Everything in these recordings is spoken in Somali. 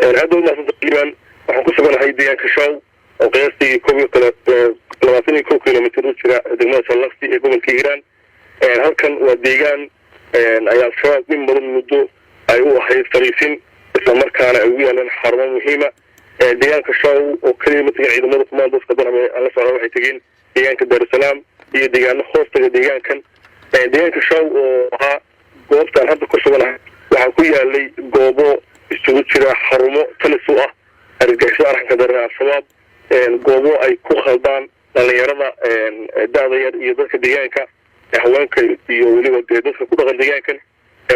هذا ما تقريبا وحكوسبنا هاي ديان كشاو وقياستي لواتني كيلومتر جرا دegmada Sallaqsi ee gobolka Hiiraan halkan waa deegaan ayaa shabaab in badan muddo ay u ahayd fariisin isla markaana ay u yaalaan xarumo muhiim ah deegaanka shaw oo kaliya mataga ciidamada kumaandoska danbe la socdo waxay tageen deegaanka Dar es Salaam iyo deegaano hoostaga deegaankan deegaanka shaw oo ahaa goobtan hadda ku suganahay waxaa ku yaalay goobo isugu jira xarumo talisu ah argagixisada arxanka daran al-shabaab goobo ay ku khaldaan dhalinyarada da'da yar iyo dadka deegaanka haweenka iyo weliba dadka ku dhaqan deegaankan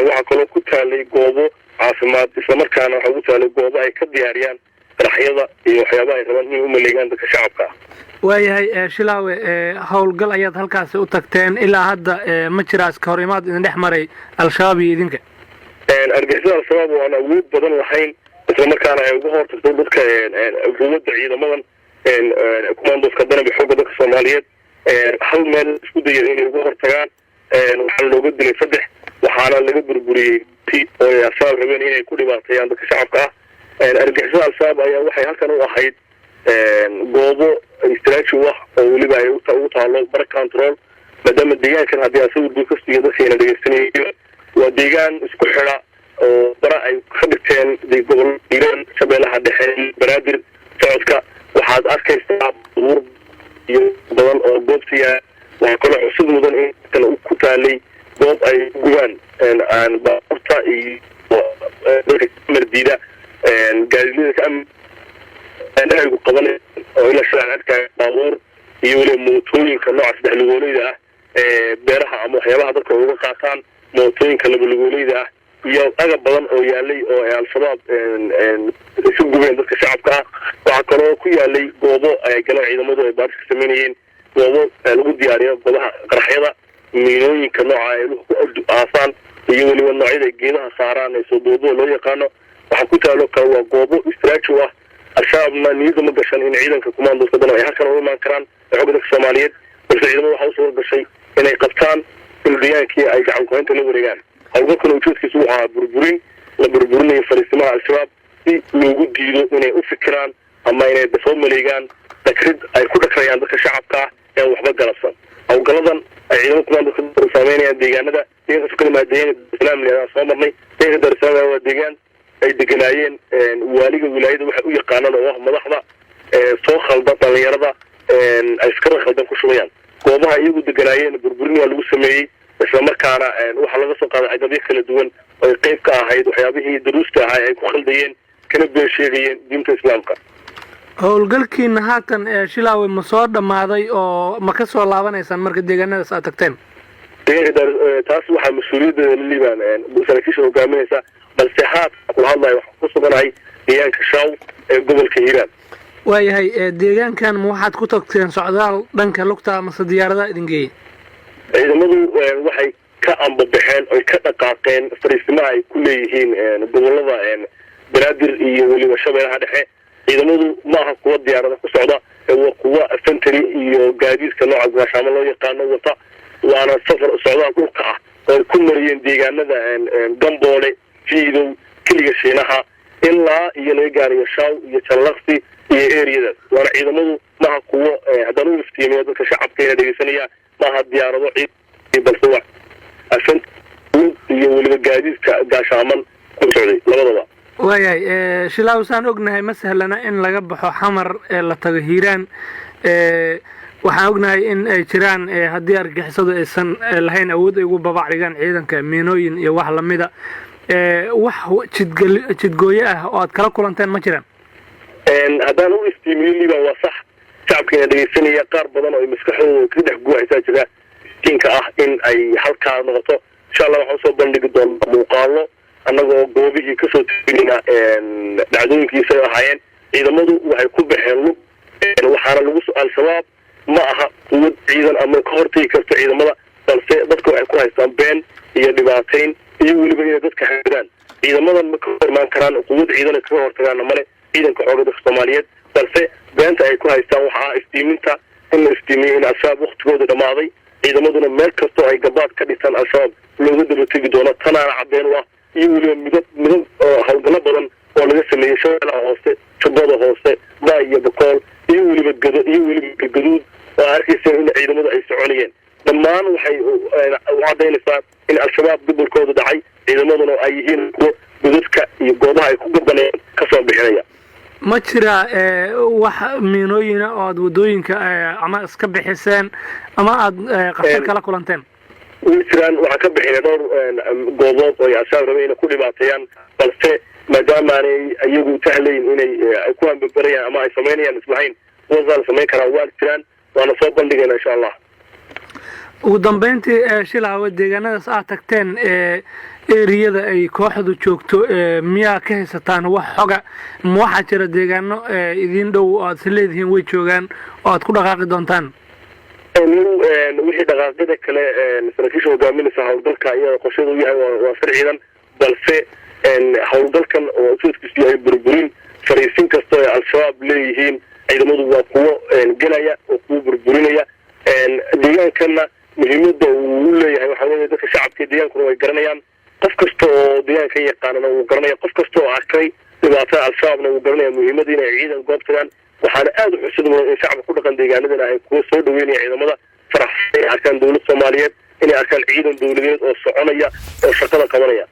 waxaa kaloo ku taalay goobo caafimaad isla markaana waxaa ku taalay goobo ay ka diyaariyaan qaraxyada iyo waxyaabaha ay rabaan inay u maleegaan dadka shacabka ah waayahay shilaawe howlgal ayaad halkaasi u tagteen ilaa hadda ma jira iska hor imaad idin dhex maray al-shabaab iyo idinka argagixisada al-shabaab oo aan awood badan lahayn isla markaana ay uga hortagto dadka quwadda ciidamadan kumaandoska danbe xoogga dadka Soomaaliyeed hal meel isku dayay inay uga hortagaan waxaa looga dilay 3 waxaana laga burburiyay oo al-shabaab rabeen inay ku dhibaateeyaan dadka shacabka ah argagixisada al-shabaab ayaa waxay halkan u ahayd goobo istiraatiiji ah oo weliba ay u taalo bar control maadaama deegaankan haddii asagu duukastiga dadkeena dhegeysanayeen waa deegaan isku xidha oo bara ay ka dhigteen gobol Hiiraan shabeellaha dhexe Banaadir socodka waxaad arkaysaa buur iyo badan oo goobtiya waa kala cusub mudan in kala ku taalay goob ay gubaan aan baaburta iyo dadka mardida gaadiidka ka ay ku qabanay oo ila shan arkay baabuur iyo weli mootooyinka nooca saddex lugooleyda ah beeraha ama waxyaabaha dadka uga qaataan mootooyinka laba lugooleyda ah iyo agab badan oo yaalay oo al-shabaab isu gubeen dadka shacabka ah waxaa kaloo ku yaalay goobo ay galeen ciidamadu ay baadhis ka sameynayeen goobo lagu diyaariyo goobaha qaraxyada miinooyinka nooca ay ku aasaan iyo weliba noocyada geedaha saaraan ee soo duubo loo yaqaano waxaa ku taalo kale waa goobo istiraatiiji ah al-shabaabna niyada ma gashan in ciidanka kumaandoska danbe ay halkan u imaan karaan xoogga dadka Soomaaliyeed balse ciidamadu waxaa u soo gashay inay qabtaan in deegaankii ay gacan ku haynta la wareegaan howlgalkan ujeedkiisu waxaa la burburinayo fariisimaha al-shabaab si loogu diido inay u fikiraan ama inay soo maleegaan dakrid ay ku dhakrayaan dadka shacabka ah ee waxba galabsan howlgaladan ay ciidamada kumaandoska saameynayaan deegaanada deegaanka kalima deegaanka Dar es Salaam leeyahay soo marnay deegaanka Dar es Salaam waa deegaan ay deganaayeen waaliga wilaayada waxa u yaqaanaan oo madaxda soo khaldan dhalinyarada ay iskala khaldan ku shubayaan goobaha iyagu deganaayeen burburinaya lagu sameeyay isla markaana waxa laga soo qaaday agabyo kala duwan oo qayb ka ahayd waxyaabihii daruusta ahaa ay ku khaldayeen kana been sheegayeen diinta islaamka howlgalkiina haatan shilaawe ma soo dhamaaday oo ma ka soo laabanaysan marka deegaanadaas aad tagteen taas waxaa mas'uuliyadda liibaan saraakiisha hogaaminaysa balse haad ku hadlayo waxa ku suganahay deegaanka shaw ee gobolka Hiiraan waayahay deegaankan ma waxaad ku tagteen socdaal dhanka lugta ama diyaarada idin geeyay ciidamadu waxay ka ambabaxeen oo ka dhaqaaqeen fariisimaha ay ku leeyihiin gobolada Banaadir iyo weliba shabeellaha dhexe ciidamadu ma aha kuwa diyaarada ku socda waa kuwa infantry iyo gaadiidka nooca gaashaamo loo yaqaano wata waana safar socdaal dhulka ah oo ku mariyeen deegaanada Gamboole fiidow kaliya shiinaha ilaa iyo laga gaarayo shaw iyo Sallaqsi iyo area waana ciidamadu ma aha kuwa haddana u iftiimiyo dadka shacabka ee dhegeysanaya ma aha diyaarado ciid balse waa iyo weliba gaadiidka gaashaaman ku socday labadaba waayahay shilaaw saan ognahay ma sahlana in laga baxo xamar ee la tago Hiiraan waxaan ognahay in ay jiraan haddii argagixisadu aysan lahayn awood ay ugu babacrigaan ciidanka miinooyin iyo wax lamida wax jidgooye ah oo aad kala kulanteen ma jiraan haddaan u istiimiyo liibaan waa sax shacabkeena dhegeysanaya qaar badan oo maskaxdooda ka dhex guuxaysaa jira tinka ah in ay halkaa noqoto insha Allah waxaan soo bandhigi doonaa muuqaalo annagoo goobihii ka soo tegayna dhacdooyinkiisa ahaayeen ciidamadu waxay ku baxeen lug waxaana lagu al-shabaab ma aha quwad ciidan ama ka hortagi karto ciidamada balse dadku waxay ku haystaan been iyo dhibaateyn iyo weliba inay dadka xadaan ciidamadan ma ka hormaan karaan quwad ciidan ka hortagaan male ciidanka xoogga dadka Soomaaliyeed balse beenta ay ku haystaan waxa istiiminta in istiimiyo in al-shabaab waqtigooda dhamaaday ciidamaduna meel kasta ay gabaad ka dhisan al-shabaab looga daba tegi doono tanaana cadeen waa iyo weliba midab howlgalo badan oo laga sameeyey shabeellaha hoose jubbada hoose baay iyo bokool iyo weliba gaduud oo arkaysa in ciidamadu ay soconayeen dhammaan waxay u cadaynaysaa in al-shabaab gobolkooda dhacay ciidamaduna ay yihiin kuwo godadka iyo goobaha ay ku gabanayeen kasoo bixinaya ma jira wax miinooyina oo aad wadooyinka ama iska bixiseen ama aad qabsan kala kulanteen way jiraan waxaan ka bixinay dhowr goobood oo al-shabaab rabay inay ku dhibaateeyaan balse maadaama aanay iyagu tahlayn inay ay ku hambabarayaan ama ay samaynayaan islahayn kuwasaa la samayn karaa waa jiraan waana soo bandhigayna insha allah ugu dambeyntii Shilaawe deegaanadaas aad tagteen eriyada ay kooxdu joogto miyaa ka haysataan wax xoga ma waxaa jira deegaano idin dhow oo aad leedihiin way joogaan oo aad ku dhaqaaqi doontaan wixii dhaqaaqida kale saraakiisha hogaaminaysa howlgalka iyo qorshadu yahay waa sharciidan balse howlgalkan oo ujeedkiisu yahay burburin fariisin kasta oo al-shabaab leeyihiin ciidamadu waa kuwo gelaya oo kuwo burburinaya deegaankana muhiimada uu leeyahay waxa weeye dadka shacabka deegaankuna way garanayaan qof kasta oo deegaanka yaqaanana wuu garanaya qof kasta oo arkay dhibaatada al-shabaabna wuu garanaya muhiimada inay ciidan goobtagaan waxaana aad u xusid mudan in shacabka ku dhaqan deegaanadana ay kuwa soo dhaweynaya ciidamada faraxsan ay arkaan dowlad Soomaaliyeed inay arkaan ciidan dowladeed oo soconaya oo shaqada qabanaya